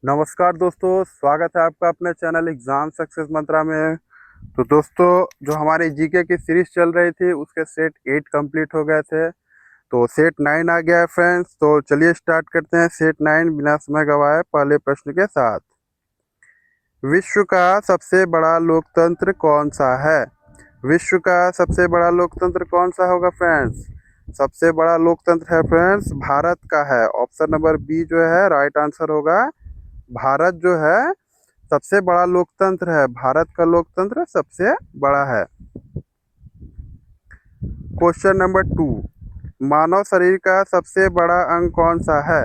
नमस्कार दोस्तों, स्वागत है आपका अपने चैनल एग्ज़ाम सक्सेस मंत्रा में। तो दोस्तों, जो हमारी जीके की सीरीज़ चल रही थी उसके सेट 8 कंप्लीट हो गए थे। तो सेट 9 आ गया है फ्रेंड्स। तो चलिए स्टार्ट करते हैं सेट 9 बिना समय गवाए पहले प्रश्न के साथ। विश्व का सबसे बड़ा लोकतंत्र कौन सा है? विश्व का सबसे बड़ा लोकतंत्र कौन सा होगा फ्रेंड्स? सबसे बड़ा लोकतंत्र है फ्रेंड्स भारत का है। ऑप्शन नंबर बी जो है राइट आंसर होगा। भारत जो है सबसे बड़ा लोकतंत्र है। भारत का लोकतंत्र सबसे बड़ा है। क्वेश्चन नंबर 2, मानव शरीर का सबसे बड़ा अंग कौन सा है?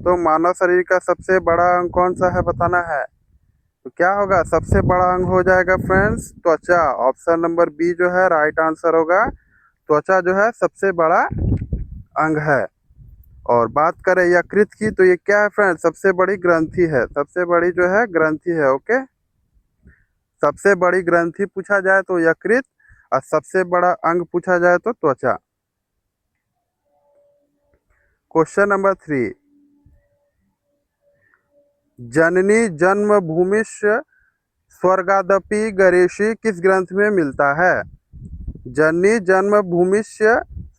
तो मानव शरीर का सबसे बड़ा अंग कौन सा है बताना है। तो क्या होगा? सबसे बड़ा अंग हो जाएगा फ्रेंड्स त्वचा। ऑप्शन नंबर बी जो है राइट आंसर होगा। त्वचा जो है सबसे बड़ा अंग है। और बात करें यकृत की, तो ये क्या है फ्रेंड्स? सबसे बड़ी ग्रंथि है। सबसे बड़ी जो है ग्रंथि है। ओके, सबसे बड़ी ग्रंथि पूछा जाए तो यकृत, और सबसे बड़ा अंग पूछा जाए तो त्वचा। क्वेश्चन नंबर 3, जननी जन्मभूमिश्च स्वर्गादपि गरेषि किस ग्रंथ में मिलता है? जननी जन्मभूमिश्च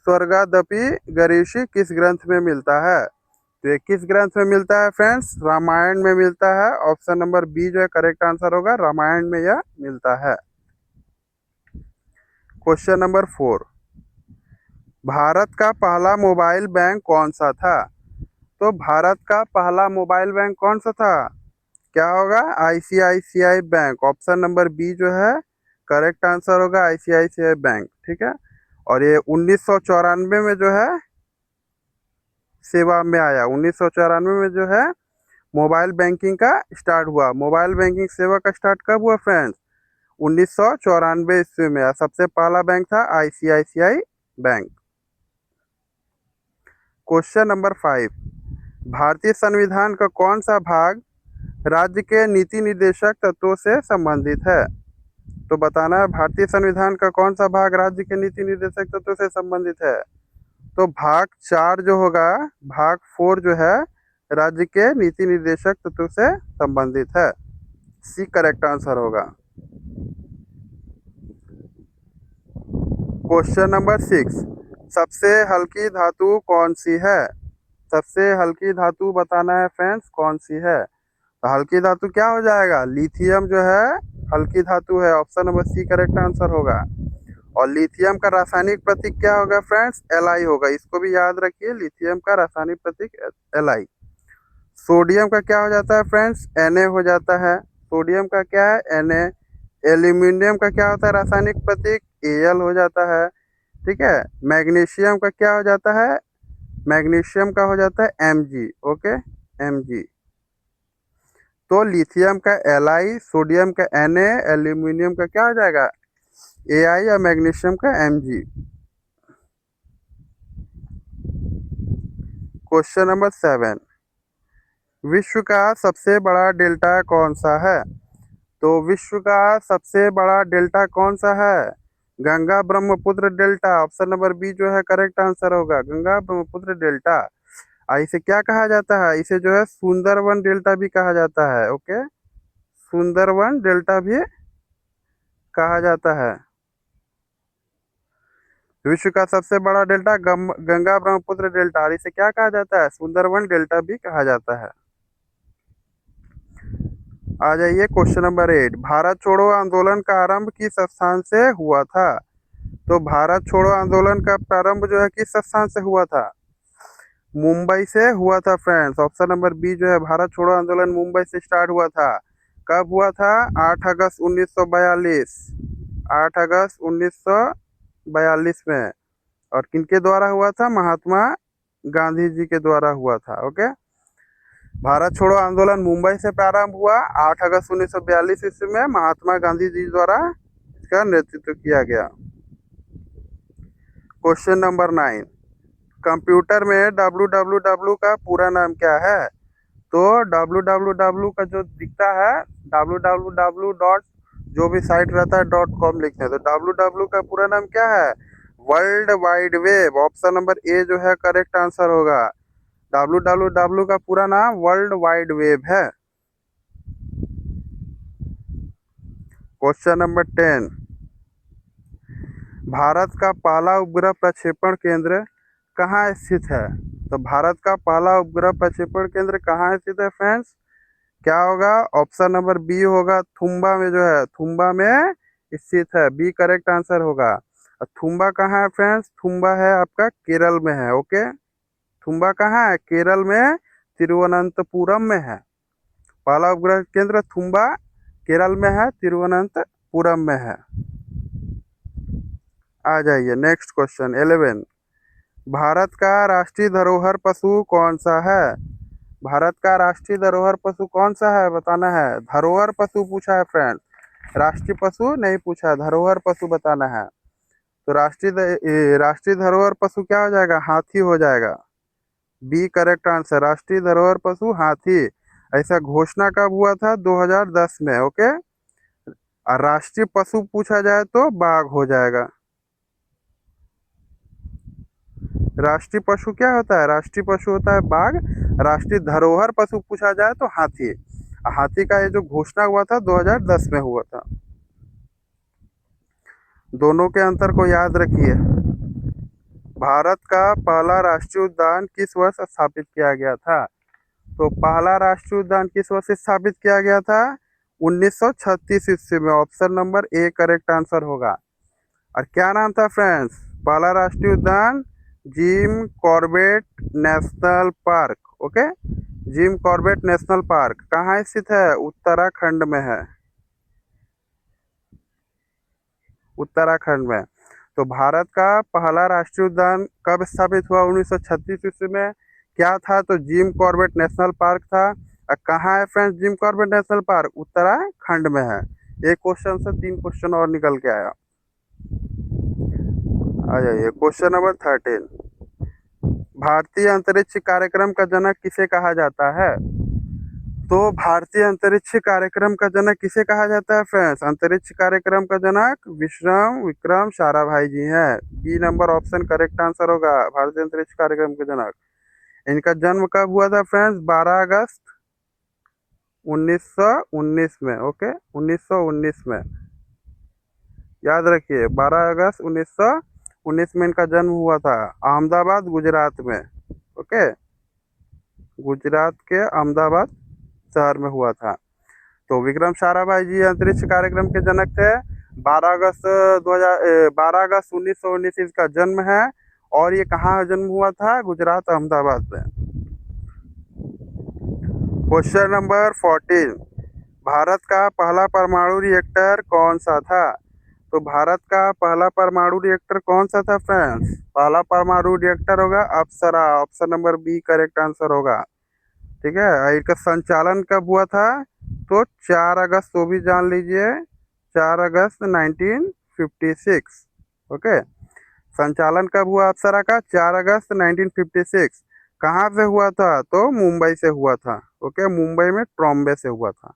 स्वर्गादपि गरेषि किस ग्रंथ में मिलता है? तो ये किस ग्रंथ में मिलता है फ्रेंड्स? रामायण में मिलता है। ऑप्शन नंबर बी जो है करेक्ट आंसर होगा। रामायण में यह मिलता है। क्वेश्चन नंबर 4, भारत का पहला मोबाइल बैंक कौन सा था? तो भारत का पहला मोबाइल बैंक कौन सा था? क्या होगा? ICICI bank. Option number B जो है करेक्ट आंसर होगा। आईसीआईसीआई बैंक, ठीक है। और ये 1994 में जो है सेवा में आया। 1994 में जो है मोबाइल बैंकिंग का स्टार्ट हुआ। मोबाइल बैंकिंग सेवा का स्टार्ट कब हुआ फ्रेंड्स? 1994 ईस्वी में। सबसे पहला बैंक था आईसीआईसीआई बैंक। क्वेश्चन नंबर 5, भारतीय संविधान का कौन सा भाग राज्य के नीति निर्देशक तत्वों से संबंधित है? तो बताना है भारतीय संविधान का कौन सा भाग राज्य के नीति निर्देशक तत्वों से संबंधित है। तो भाग 4 जो होगा, भाग 4 जो है राज्य के नीति निर्देशक तत्वों से संबंधित है। सी करेक्ट आंसर होगा। क्वेश्चन नंबर 6, सबसे हल्की धातु कौन सी है? सबसे हल्की धातु बताना है फ्रेंड्स कौन सी है। तो हल्की धातु क्या हो जाएगा? लिथियम जो है हल्की धातु है। Option number C correct answer होगा। और लिथियम का रासायनिक प्रतीक क्या होगा फ्रेंड्स? Li होगा। इसको भी याद रखिए, लिथियम का रासायनिक प्रतीक Li। सोडियम का क्या हो जाता है फ्रेंड्स? Na हो जाता है। सोडियम का क्या है? Na। एल्यूमिनियम का क्या होता है रासायनिक प्रतीक? Al हो जाता है, ठीक है। मैग्नीशियम का क्या हो जाता है? मैग्नीशियम का हो जाता है Mg। Okay, Mg। तो लिथियम का Li, सोडियम का Na, एल्यूमिनियम का क्या हो जाएगा? Ai, या मैग्नीशियम का Mg। क्वेश्चन नंबर 7, विश्व का सबसे बड़ा डेल्टा कौन सा है? तो विश्व का सबसे बड़ा डेल्टा कौन सा है? Ganga Brahmaputra delta. Option number B जो है करेक्ट आंसर होगा। गंगा ब्रह्मपुत्र डेल्टा। इसे क्या कहा जाता है? इसे जो है सुंदरवन डेल्टा भी कहा जाता है। ओके, सुंदरवन डेल्टा भी कहा जाता है। विश्व का सबसे बड़ा डेल्टा गंगा ब्रह्मपुत्र डेल्टा, और इसे क्या कहा जाता है? सुंदरवन डेल्टा भी कहा जाता है। आ जाइए क्वेश्चन नंबर 8, भारत छोड़ो आंदोलन का आरंभ किस स्थान से हुआ था? तो भारत छोड़ो आंदोलन का प्रारंभ जो है किस स्थान से हुआ था? मुंबई से हुआ था फ्रेंड्स। ऑप्शन नंबर बी जो है भारत छोड़ो आंदोलन मुंबई से स्टार्ट हुआ था। कब हुआ था? 8 अगस्त 1942। 8 अगस्त 1942 में। और किनके द्वारा हुआ था? महात्मा गांधी जी के द्वारा हुआ था। ओके, भारत छोड़ो आंदोलन मुंबई से प्रारंभ हुआ 8 अगस्त 1942 ईस्वी में। महात्मा गांधी जी द्वारा इसका नेतृत्व किया गया। क्वेश्चन नंबर 9, कंप्यूटर में www का पूरा नाम क्या है? तो www का जो दिखता है www डॉट, जो भी साइट रहता है .com लिखते हैं। तो www का पूरा नाम क्या है? World wide web. Option number A जो है करेक्ट आंसर होगा। www का पूरा नाम वर्ल्ड वाइड वेब है। क्वेश्चन नंबर 10, भारत का पहला उपग्रह प्रक्षेपण केंद्र कहाँ स्थित है? तो भारत का पहला उपग्रह प्रक्षेपण केंद्र कहाँ स्थित है फ्रेंड्स? क्या होगा? ऑप्शन नंबर बी होगा, थुम्बा में जो है, थुम्बा में स्थित है, बी करेक्ट आंसर होगा। और थुम्बा कहाँ है फ्रेंड्स? थुम्बा है आपका केरल में है। ओके, थुम्बा कहाँ है? केरल में, तिरुवनंतपुरम में है। पहला उपग्रह केंद्र थुम्बा केरल में है, तिरुवनंतपुरम में है। आ जाइए नेक्स्ट क्वेश्चन 11, भारत का राष्ट्रीय धरोहर पशु कौन सा है? भारत का राष्ट्रीय धरोहर पशु कौन सा है बताना है। धरोहर पशु पूछा है फ्रेंड, राष्ट्रीय पशु नहीं पूछा, धरोहर पशु बताना है। तो राष्ट्रीय धरोहर पशु क्या हो जाएगा? हाथी हो जाएगा, बी करेक्ट आंसर। राष्ट्रीय धरोहर पशु हाथी। ऐसा घोषणा कब हुआ था? 2010 में। ओके, और राष्ट्रीय पशु पूछा जाए तो बाघ हो जाएगा। राष्ट्रीय पशु क्या होता है? राष्ट्रीय पशु होता है बाघ। राष्ट्रीय धरोहर पशु पूछा जाए तो हाथी। हाथी का ये जो घोषणा हुआ था 2010 में हुआ था। दोनों के अंतर को याद रखिए। भारत का पहला राष्ट्रीय उद्यान किस वर्ष स्थापित किया गया था? तो पहला राष्ट्रीय उद्यान किस वर्ष स्थापित किया गया था? 1936 ईस्वी में। Option number A correct answer होगा। और क्या नाम था फ्रेंड्स पहला राष्ट्रीय उद्यान? Jim Corbett national park. Okay, Jim Corbett national park कहाँ स्थित है? उत्तराखंड में है, उत्तराखंड में। तो भारत का पहला राष्ट्रीय उद्यान कब स्थापित हुआ? 1936 ईस्वी में। क्या था? तो जिम कॉर्बेट नेशनल पार्क था। कहाँ है friends Jim Corbett national park? Uttarakhand में है। एक क्वेश्चन से 3 क्वेश्चन और निकल के आया। आ जाइए क्वेश्चन नंबर 13, भारतीय अंतरिक्ष कार्यक्रम का जनक किसे कहा जाता है? तो भारतीय अंतरिक्ष कार्यक्रम का जनक किसे कहा जाता है फ्रेंड्स? अंतरिक्ष कार्यक्रम का जनक विक्रम साराभाई जी हैं। B number option correct answer होगा, भारतीय अंतरिक्ष कार्यक्रम के जनक। इनका जन्म कब हुआ था फ्रेंड्स? 12 अगस्त 1919 में। ओके, 1919 में याद रखिए, 12 अगस्त 1919 में इनका जन्म हुआ था, अहमदाबाद गुजरात में। ओके, गुजरात के अहमदाबाद शहर में हुआ था। तो विक्रम साराभाई जी अंतरिक्ष कार्यक्रम के जनक थे। 12 अगस्त 1919 इसका जन्म है। और ये कहाँ जन्म हुआ था? गुजरात अहमदाबाद में। क्वेश्चन नंबर 14, भारत का पहला परमाणु रिएक्टर कौन सा था? तो भारत का पहला परमाणु रिएक्टर कौन सा था फ्रेंड्स? पहला परमाणु रिएक्टर होगा Apsara. Option number B correct answer होगा। ठीक है, इसका संचालन कब हुआ था? तो 4 अगस्त, तो भी जान लीजिए, 4 अगस्त 1956। ओके, संचालन कब हुआ अप्सरा का? 4 अगस्त 1956। कहाँ से हुआ था? तो मुंबई से हुआ था। ओके, मुंबई में ट्रॉम्बे से हुआ था।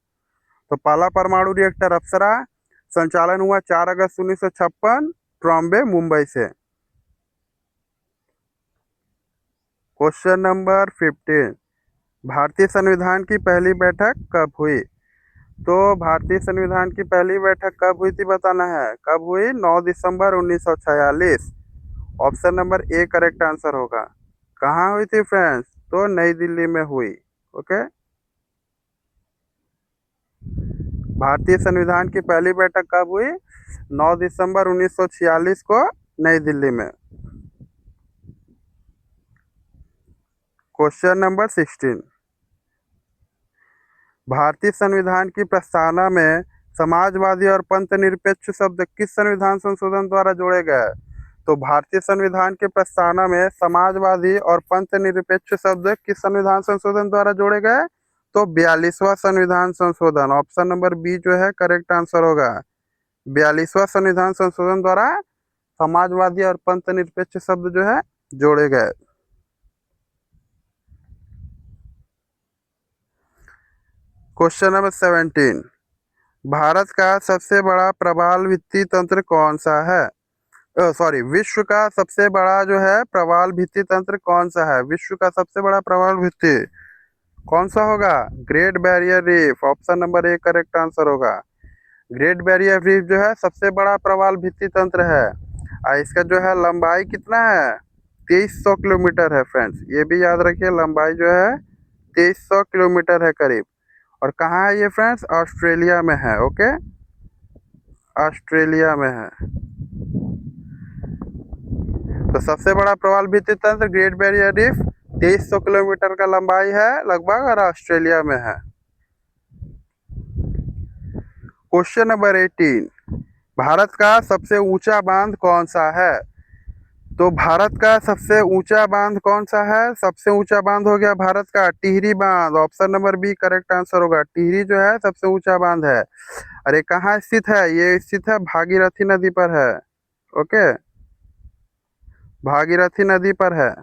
तो पहला परमाणु रिएक्टर अप्सरा, संचालन हुआ 4 अगस्त 1956, ट्रॉम्बे मुंबई से। क्वेश्चन नंबर 15, भारतीय संविधान की पहली बैठक कब हुई? तो भारतीय संविधान की पहली बैठक कब हुई थी बताना है। कब हुई? 9 दिसंबर 1946। Option number A correct answer होगा। कहाँ हुई थी फ्रेंड्स? तो नई दिल्ली में हुई। ओके, भारतीय संविधान की पहली बैठक कब हुई? 9 दिसंबर 1946 को नई दिल्ली में। क्वेश्चन नंबर 16, भारतीय संविधान की प्रस्तावना में समाजवादी और पंथ निरपेक्ष शब्द किस संविधान संशोधन द्वारा जोड़े गए? तो भारतीय संविधान की प्रस्तावना में समाजवादी और पंथ निरपेक्ष शब्द किस संविधान संशोधन द्वारा जोड़े गए? तो 42वां संविधान संशोधन। ऑप्शन नंबर बी जो है करेक्ट आंसर होगा। 42वां संविधान संशोधन द्वारा समाजवादी और पंथ निरपेक्ष शब्द जो है जोड़े गए। क्वेश्चन नंबर 17, भारत का सबसे बड़ा प्रवाल भित्ति तंत्र कौन सा है? सॉरी, विश्व का सबसे बड़ा जो है प्रवाल भित्ति तंत्र कौन सा है? विश्व का सबसे बड़ा प्रवाल भित्ति कौन सा होगा? Great barrier reef. Option number A correct answer होगा। ग्रेट बैरियर रीफ जो है सबसे बड़ा प्रवाल भित्ति तंत्र है और इसका जो है लंबाई कितना है, 2300 किलोमीटर है फ्रेंड्स। ये भी याद रखिए, लंबाई जो है 2300 किलोमीटर है करीब। और कहाँ है ये फ्रेंड्स, ऑस्ट्रेलिया में है। ओके, ऑस्ट्रेलिया में है। तो सबसे बड़ा प्रवाल भित्ति तंत्र ग्रेट बैरियर रीफ 2300 किलोमीटर का लंबाई है लगभग और ऑस्ट्रेलिया में है। क्वेश्चन नंबर 18, भारत का सबसे ऊंचा बांध कौन सा है। तो भारत का सबसे ऊंचा बांध कौन सा है, सबसे ऊंचा बांध हो गया भारत का टिहरी बांध। Option number B correct answer होगा। टिहरी जो है सबसे ऊंचा बांध है। अरे कहाँ स्थित है, ये स्थित है भागीरथी नदी पर है। ओके, भागीरथी नदी पर है,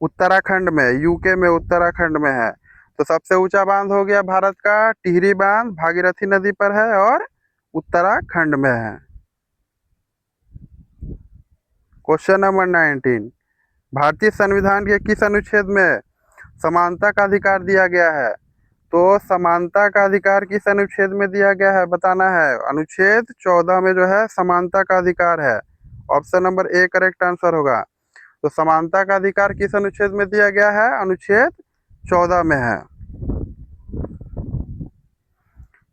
उत्तराखंड में, यूके में, उत्तराखंड में है। तो सबसे ऊंचा बांध हो गया भारत का टिहरी बांध, भागीरथी नदी पर है और उत्तराखंड में है। क्वेश्चन नंबर 19, भारतीय संविधान के किस अनुच्छेद में समानता का अधिकार दिया गया है। तो समानता का अधिकार किस अनुच्छेद में दिया गया है बताना है। अनुच्छेद 14 में जो है समानता का अधिकार है। Option number A correct answer होगा। तो समानता का अधिकार किस अनुच्छेद में दिया गया है, अनुच्छेद 14 में है।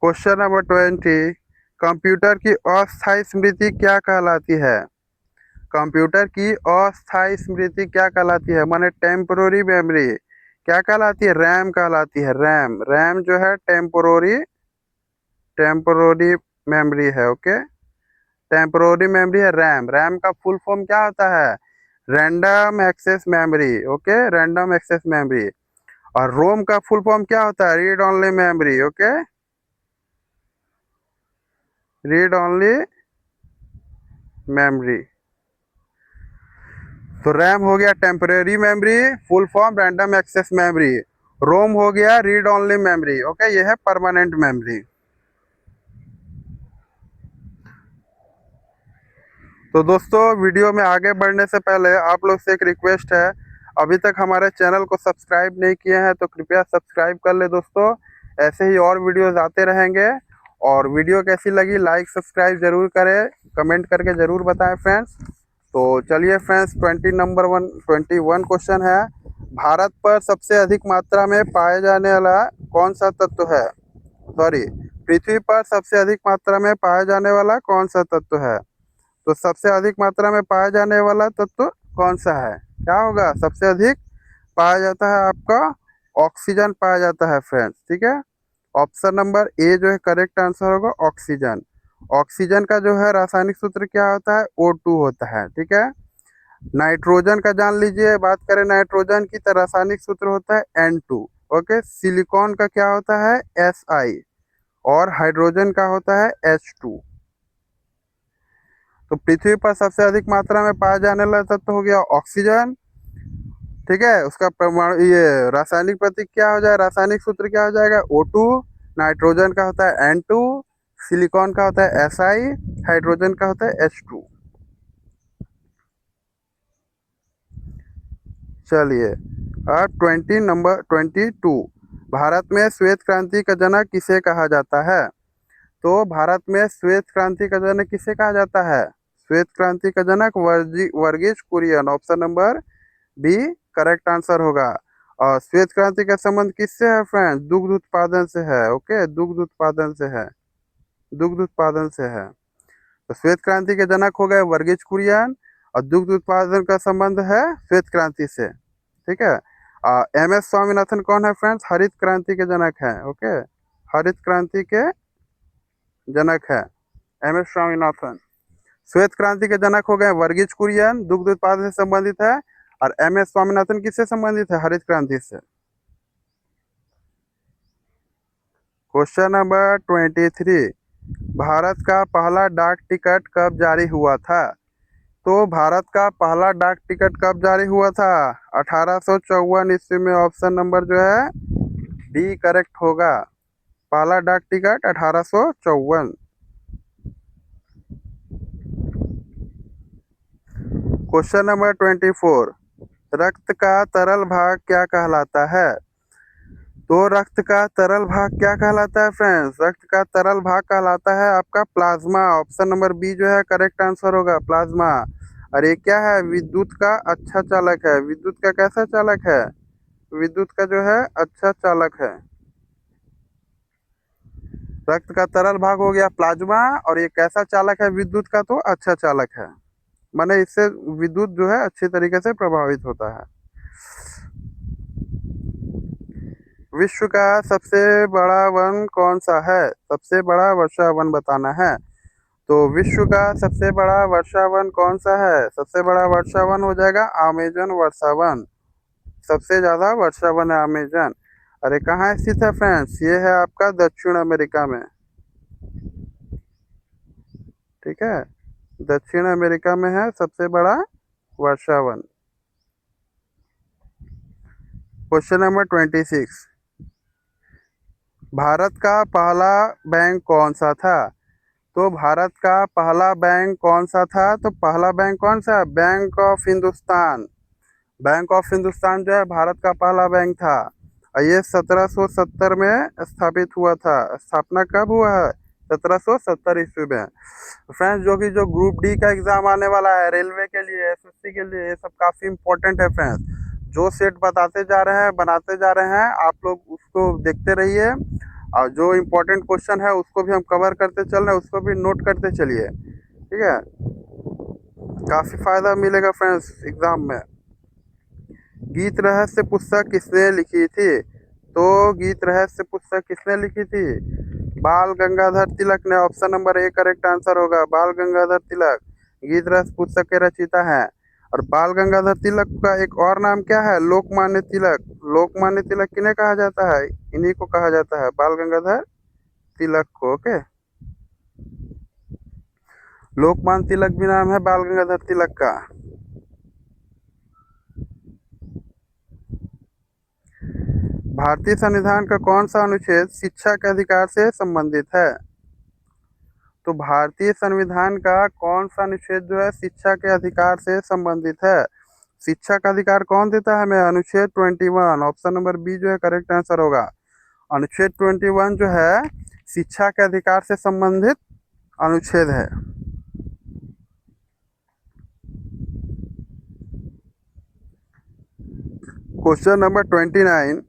क्वेश्चन नंबर 20, कंप्यूटर की अस्थायी स्मृति क्या कहलाती है। कंप्यूटर की अस्थायी स्मृति क्या कहलाती है, माने टेम्पोररी मेमोरी क्या कहलाती है, रैम कहलाती है। रैम, रैम जो है टेम्पोररी मेमोरी है। ओके, टेम्पोररी मेमोरी है रैम। रैम का फुल फॉर्म क्या होता है, random access memory. Okay, random access memory. और रोम का फुल फॉर्म क्या होता है, read only memory. Okay, read only memory. तो रैम हो गया temporary memory, full form random access memory. ROM हो गया रीड ओनली मेमोरी। ओके, ये है परमानेंट मेमोरी। तो दोस्तों, वीडियो में आगे बढ़ने से पहले आप लोग से एक रिक्वेस्ट है, अभी तक हमारे चैनल को सब्सक्राइब नहीं किए हैं तो कृपया सब्सक्राइब कर ले दोस्तों। ऐसे ही और वीडियोस आते रहेंगे। और वीडियो कैसी लगी लाइक सब्सक्राइब जरूर करें, कमेंट करके ज़रूर बताएं फ्रेंड्स। तो चलिए फ्रेंड्स, 21 क्वेश्चन है, भारत पर सबसे अधिक मात्रा में पाए जाने वाला कौन सा तत्व है, सॉरी, पृथ्वी पर सबसे अधिक मात्रा में पाया जाने वाला कौन सा तत्व है। तो सबसे अधिक मात्रा में पाया जाने वाला तत्व कौन सा है, क्या होगा, सबसे अधिक पाया जाता है आपका ऑक्सीजन पाया जाता है फ्रेंड्स। ठीक है, ऑप्शन नंबर ए जो है करेक्ट आंसर होगा, ऑक्सीजन। ऑक्सीजन का जो है रासायनिक सूत्र क्या होता है, O2 होता है। ठीक है, नाइट्रोजन का जान लीजिए, बात करें नाइट्रोजन की तो रासायनिक सूत्र होता है N2। ओके, सिलिकॉन का क्या होता है, Si। और हाइड्रोजन का होता है H2। तो पृथ्वी पर सबसे अधिक मात्रा में पाया जाने वाला तत्व हो गया ऑक्सीजन। ठीक है, उसका परमाणु ये रासायनिक प्रतीक क्या हो जाए, रासायनिक सूत्र क्या हो जाएगा, O2। नाइट्रोजन का होता है N2, सिलिकॉन का होता है Si, हाइड्रोजन का होता है H2। चलिए, अब 22, भारत में श्वेत क्रांति का जनक किसे कहा जाता है। तो भारत में श्वेत क्रांति का जनक किसे कहा जाता है, श्वेत क्रांति का जनक Verghese Kurien. Option number B correct answer होगा। और श्वेत क्रांति का संबंध किससे है फ्रेंड्स, दुग्ध उत्पादन से है। ओके, दुग्ध उत्पादन से है, दुग्ध उत्पादन से है। तो श्वेत क्रांति के जनक हो गए वर्गीज कुरियन और दुग्ध उत्पादन का संबंध है श्वेत क्रांति से। ठीक है, MS स्वामीनाथन कौन है फ्रेंड्स, हरित क्रांति के जनक हैं। ओके, हरित क्रांति के जनक है MS स्वामीनाथन। श्वेत क्रांति के जनक हो गए वर्गीज कुरियन, दुग्ध उत्पादन से संबंधित है। और MS स्वामीनाथन किससे संबंधित है, हरित क्रांति से। क्वेश्चन नंबर 23, भारत का पहला डाक टिकट कब जारी हुआ था। तो भारत का पहला डाक टिकट कब जारी हुआ था, 1854 ईस्वी में। ऑप्शन नंबर जो है डी करेक्ट होगा, पहला डाक टिकट 1854। क्वेश्चन नंबर 24, रक्त का तरल भाग क्या कहलाता है। तो रक्त का तरल भाग क्या कहलाता है फ्रेंड्स? रक्त का तरल भाग कहलाता है आपका प्लाज्मा। ऑप्शन नंबर बी जो है करेक्ट आंसर होगा, प्लाज्मा। और ये क्या है? विद्युत का अच्छा चालक है। विद्युत का कैसा चालक है? विद्युत का जो है अच्छा चालक है। रक्त का तरल भाग हो गया प्लाज्मा, और ये कैसा चालक है विद्युत का? तो अच्छा चालक है, माने इससे विद्युत जो है अच्छी तरीके से प्रभावित होता है। विश्व का सबसे बड़ा वन कौन सा है? सबसे बड़ा वर्षा वन बताना है। तो विश्व का सबसे बड़ा वर्षा वन कौन सा है? सबसे बड़ा वर्षा वन हो जाएगा अमेजन वर्षा वन। सबसे ज्यादा वर्षा वन है अमेजन। अरे कहाँ स्थित है फ्रेंड्स? ये है आपका दक्षिण अमेरिका में। ठीक है, दक्षिण अमेरिका में है सबसे बड़ा वर्षा वन। Question number 26। भारत का पहला बैंक कौन सा था? तो भारत का पहला बैंक कौन सा था? तो पहला बैंक कौन सा? Bank of Hindustan. Bank of Hindustan जो है भारत का पहला बैंक था, और ये 1770 में स्थापित हुआ था। स्थापना कब हुआ है? 1770 ईस्वी में। फ्रेंड्स जो ग्रुप डी का एग्जाम आने वाला है रेलवे के लिए, एसएससी के लिए, ये सब काफी इंपॉर्टेंट है फ्रेंड्स। जो सेट बताते जा रहे हैं, बनाते जा रहे हैं, आप लोग उसको देखते रहिए, और जो इम्पोर्टेंट क्वेश्चन है उसको भी हम कवर करते चल रहे हैं, उसको भी नोट करते चलिए। ठीक है, काफी फायदा मिलेगा फ्रेंड्स एग्जाम में। गीत रहस्य पुस्तक किसने लिखी थी? तो गीत रहस्य पुस्तक किसने लिखी थी? बाल गंगाधर तिलक ने। Option number A correct answer होगा, बाल गंगाधर तिलक गीत रहस्य पुस्तक के रचयिता हैं। और बाल गंगाधर तिलक का एक और नाम क्या है? लोकमान्य तिलक। लोकमान्य तिलक किन्हें कहा जाता है? इन्हीं को कहा जाता है, बाल गंगाधर तिलक को। ओके, लोकमान्य तिलक भी नाम है बाल गंगाधर तिलक का। भारतीय संविधान का कौन सा अनुच्छेद शिक्षा के अधिकार से संबंधित है? तो भारतीय संविधान का कौन सा अनुच्छेद जो है शिक्षा के अधिकार से संबंधित है? शिक्षा का अधिकार कौन देता है हमें? अनुच्छेद 21। ऑप्शन नंबर बी जो है करेक्ट आंसर होगा। अनुच्छेद 21 जो है शिक्षा के अधिकार से संबंधित अनुच्छेद है। Question number 29।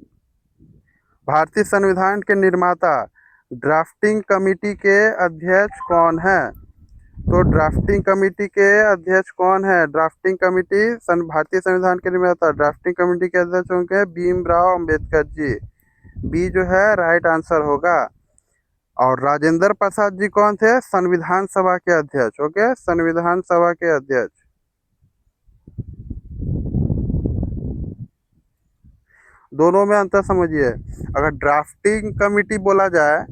भारतीय संविधान के निर्माता ड्राफ्टिंग कमेटी के अध्यक्ष कौन है? तो ड्राफ्टिंग कमेटी के अध्यक्ष कौन है? ड्राफ्टिंग कमेटी भारतीय संविधान के निर्माता ड्राफ्टिंग कमेटी के अध्यक्ष होंगे भीमराव अंबेडकर जी। बी जो है राइट आंसर होगा। और राजेंद्र प्रसाद जी कौन थे? संविधान सभा के अध्यक्ष। ओके, संविधान सभा के अध्यक्ष। दोनों में अंतर समझिए। अगर ड्राफ्टिंग कमेटी बोला जाए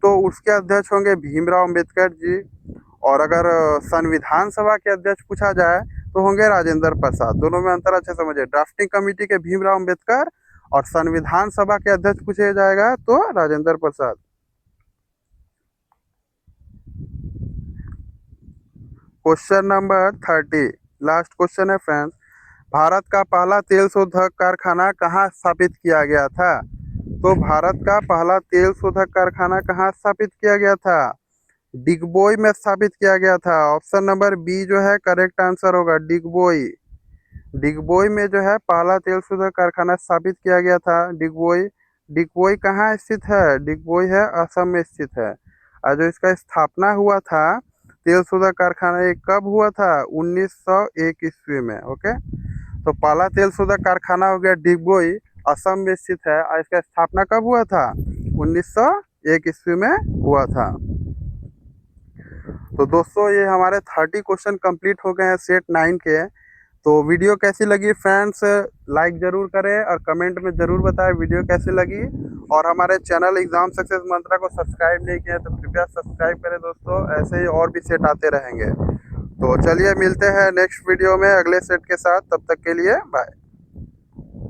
तो उसके अध्यक्ष होंगे भीमराव अंबेडकर जी, और अगर संविधान सभा के अध्यक्ष पूछा जाए तो होंगे राजेंद्र प्रसाद। दोनों में अंतर अच्छे समझिए। ड्राफ्टिंग कमेटी के भीमराव अंबेडकर, और संविधान सभा के अध्यक्ष पूछे जाएगा तो Rajendra Prasad. Question number 30, last question है फ्रेंड्स। भारत का पहला तेल शोधक कारखाना कहाँ स्थापित किया गया था? तो भारत का पहला तेल शोधक कारखाना कहाँ स्थापित किया गया था? डिगबोई में स्थापित किया गया था। ऑप्शन नंबर बी जो है करेक्ट आंसर होगा, डिगबोई। डिगबोई में जो है पहला तेल शोधक कारखाना स्थापित किया गया था, डिगबोई। डिगबोई कहाँ स्थित है? डिगबोई है असम में स्थित है। और जो इसका स्थापना हुआ था तेल शोधक कारखाना, ये कब हुआ था? 1901 ईस्वी में। ओके, तो पहला तेल शोधक कारखाना हो गया डिगबोई, असम में स्थित है, और इसका स्थापना कब हुआ था? 1901 ईस्वी में हुआ था। तो दोस्तों ये हमारे 30 क्वेश्चन कंप्लीट हो गए हैं सेट 9 के। तो वीडियो कैसी लगी फ्रेंड्स? लाइक ज़रूर करें और कमेंट में ज़रूर बताएं वीडियो कैसी लगी। और हमारे चैनल एग्जाम सक्सेस मंत्रा को सब्सक्राइब नहीं किया तो कृपया सब्सक्राइब करें दोस्तों, ऐसे ही और भी सेट आते रहेंगे। तो चलिए मिलते हैं नेक्स्ट वीडियो में अगले सेट के साथ, तब तक के लिए बाय।